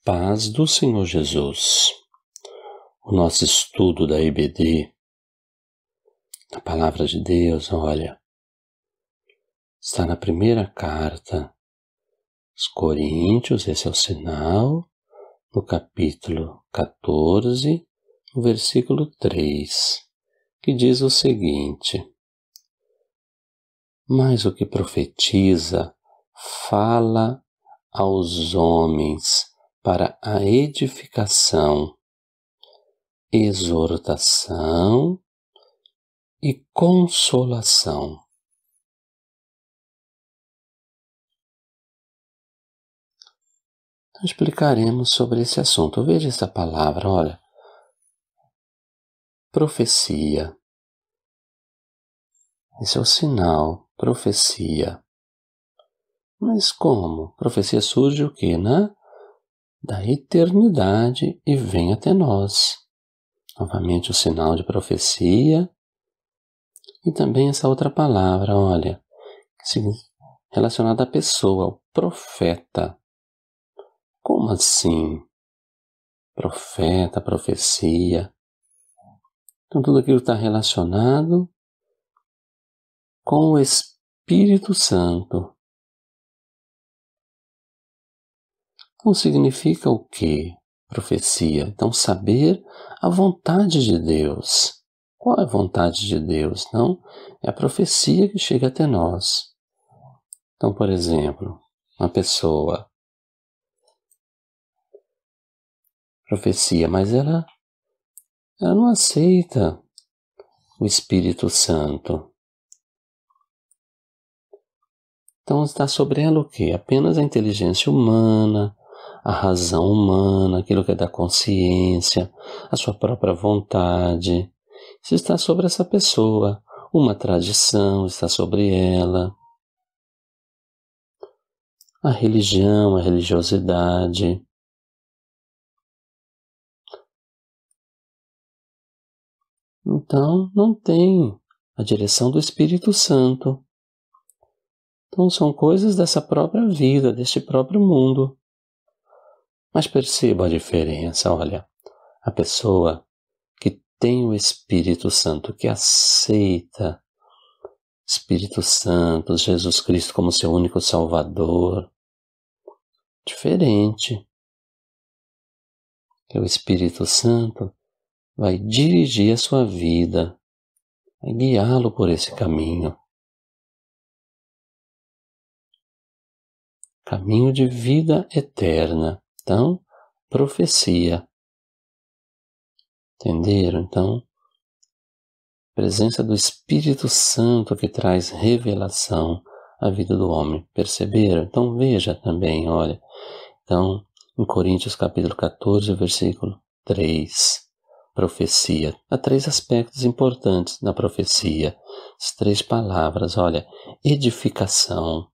Paz do Senhor Jesus. O nosso estudo da EBD, a Palavra de Deus, olha, está na primeira carta aos Coríntios, esse é o sinal, no capítulo 14, no versículo 3, que diz o seguinte: mas o que profetiza fala aos homens para a edificação, exortação e consolação. Então, explicaremos sobre esse assunto. Veja essa palavra, olha. Profecia. Esse é o sinal, profecia. Mas como? Profecia surge o quê, né? Da eternidade e vem até nós. Novamente o sinal de profecia. E também essa outra palavra, olha, relacionada à pessoa, o profeta. Como assim? Profeta, profecia. Então tudo aquilo está relacionado com o Espírito Santo. Então significa o quê? Profecia. Então saber a vontade de Deus. Qual é a vontade de Deus? Não? É a profecia que chega até nós. Então, por exemplo, uma pessoa profecia, mas ela não aceita o Espírito Santo. Então está sobre ela o quê? Apenas a inteligência humana, a razão humana, aquilo que é da consciência, a sua própria vontade. Isso está sobre essa pessoa. Uma tradição está sobre ela. A religião, a religiosidade. Então, não tem a direção do Espírito Santo. Então, são coisas dessa própria vida, deste próprio mundo. Mas perceba a diferença, olha. A pessoa que tem o Espírito Santo, que aceita Espírito Santo, Jesus Cristo como seu único Salvador, diferente. Que o Espírito Santo vai dirigir a sua vida, vai guiá-lo por esse caminho. Caminho de vida eterna. Então, profecia. Entenderam? Então, presença do Espírito Santo que traz revelação à vida do homem. Perceberam? Então, veja também, olha. Então, em Coríntios capítulo 14, versículo 3. Profecia. Há 3 aspectos importantes na profecia. As 3 palavras, olha. Edificação.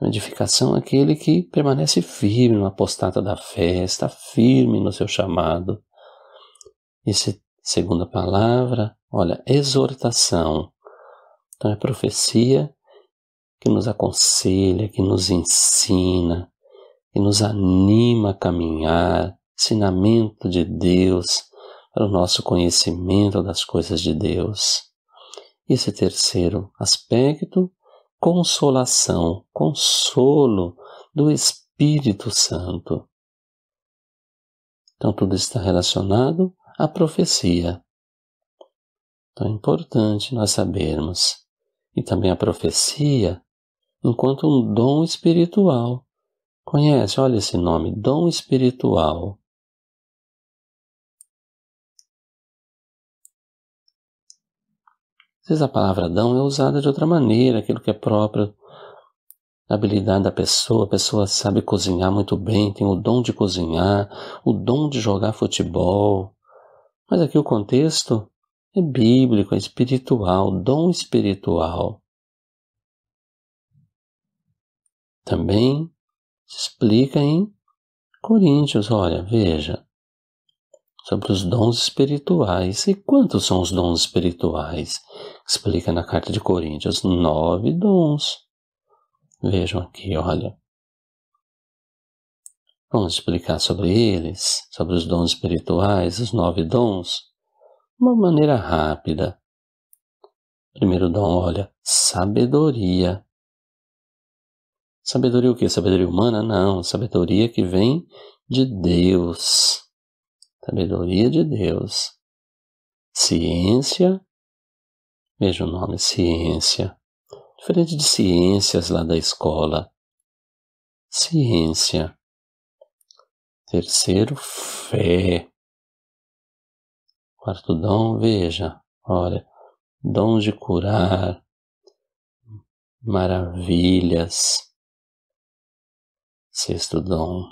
Edificação é aquele que permanece firme no apostata da fé, está firme no seu chamado. E segunda palavra, olha, exortação. Então é profecia que nos aconselha, que nos ensina, que nos anima a caminhar, ensinamento de Deus para o nosso conhecimento das coisas de Deus. E esse terceiro aspecto, consolação, consolo do Espírito Santo. Então tudo está relacionado à profecia. Então é importante nós sabermos. E também a profecia enquanto um dom espiritual. Conhece? Olha esse nome, dom espiritual. Às vezes a palavra dom é usada de outra maneira, aquilo que é próprio da habilidade da pessoa. A pessoa sabe cozinhar muito bem, tem o dom de cozinhar, o dom de jogar futebol. Mas aqui o contexto é bíblico, é espiritual, dom espiritual. Também se explica em Coríntios, olha, veja. sobre os dons espirituais. E quantos são os dons espirituais? Explica na carta de Coríntios, 9 dons. Vejam aqui, olha. Vamos explicar sobre eles, sobre os dons espirituais, os 9 dons, de uma maneira rápida. Primeiro dom, olha, sabedoria. Sabedoria o quê? Sabedoria humana? Não, sabedoria que vem de Deus. Sabedoria de Deus. Ciência, veja o nome, ciência. Diferente de ciências lá da escola. Ciência. Terceiro, fé. Quarto dom, veja, olha, dom de curar, maravilhas. Sexto dom.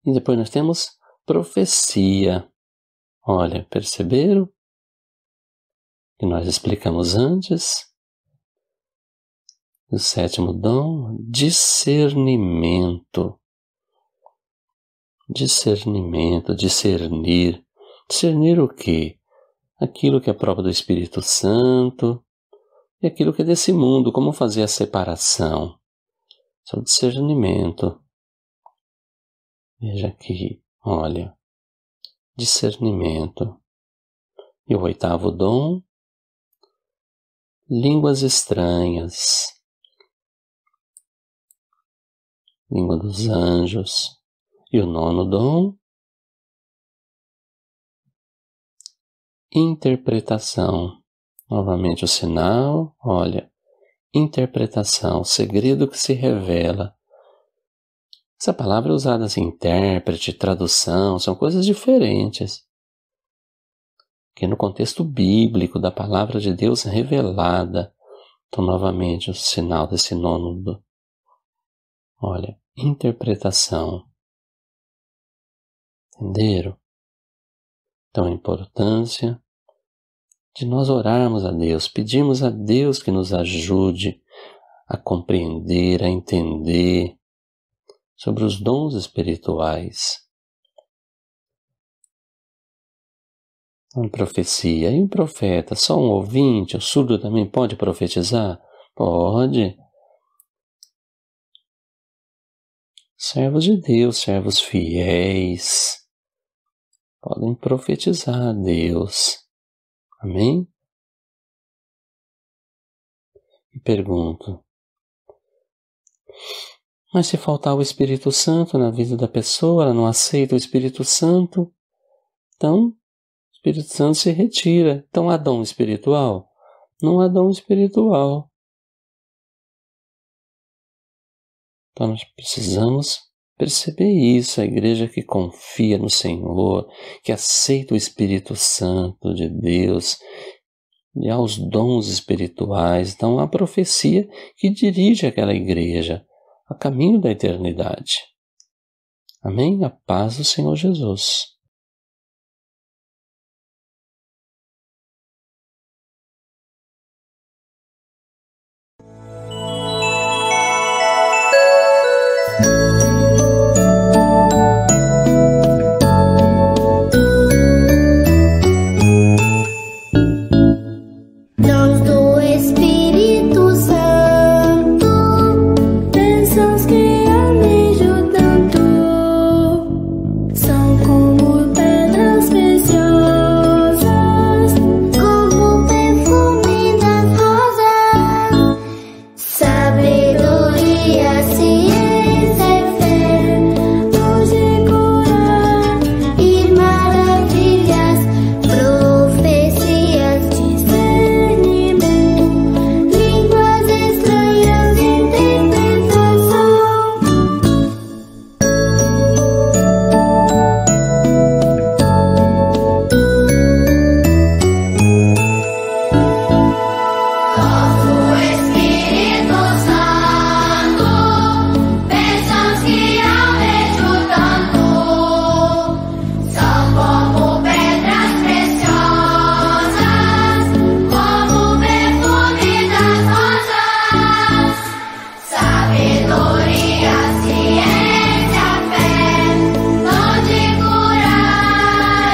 E depois nós temos profecia. Olha, perceberam? Que nós explicamos antes. O sétimo dom, discernimento. Discernimento, discernir. Discernir o quê? Aquilo que é próprio do Espírito Santo e aquilo que é desse mundo. Como fazer a separação? Isso é o discernimento. Veja aqui, olha. Discernimento. E o oitavo dom, línguas estranhas. Língua dos anjos. E o nono dom, interpretação. Novamente o sinal, olha, interpretação, segredo que se revela. Essa palavra é usada assim, intérprete, tradução, são coisas diferentes. Que no contexto bíblico da palavra de Deus revelada. Então, novamente, o sinal desse nono do, olha, interpretação. Entenderam? Então, a importância de nós orarmos a Deus, pedirmos a Deus que nos ajude a compreender, a entender sobre os dons espirituais. Uma profecia. E um profeta? Só um ouvinte? O surdo também pode profetizar? Pode. Servos de Deus, servos fiéis, podem profetizar a Deus. Amém? E pergunto, mas se faltar o Espírito Santo na vida da pessoa, ela não aceita o Espírito Santo, então o Espírito Santo se retira. Então há dom espiritual? Não há dom espiritual. Então nós precisamos perceber isso, a igreja que confia no Senhor, que aceita o Espírito Santo de Deus e aos dons espirituais. Então a profecia que dirige aquela igreja a caminho da eternidade. Amém? A paz do Senhor Jesus. Dons do Espírito Santo, bênçãos que almejam tanto, são como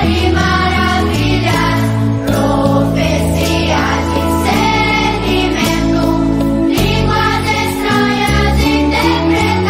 e maravilhas, profecia, discernimento, línguas estranhas, interpretação.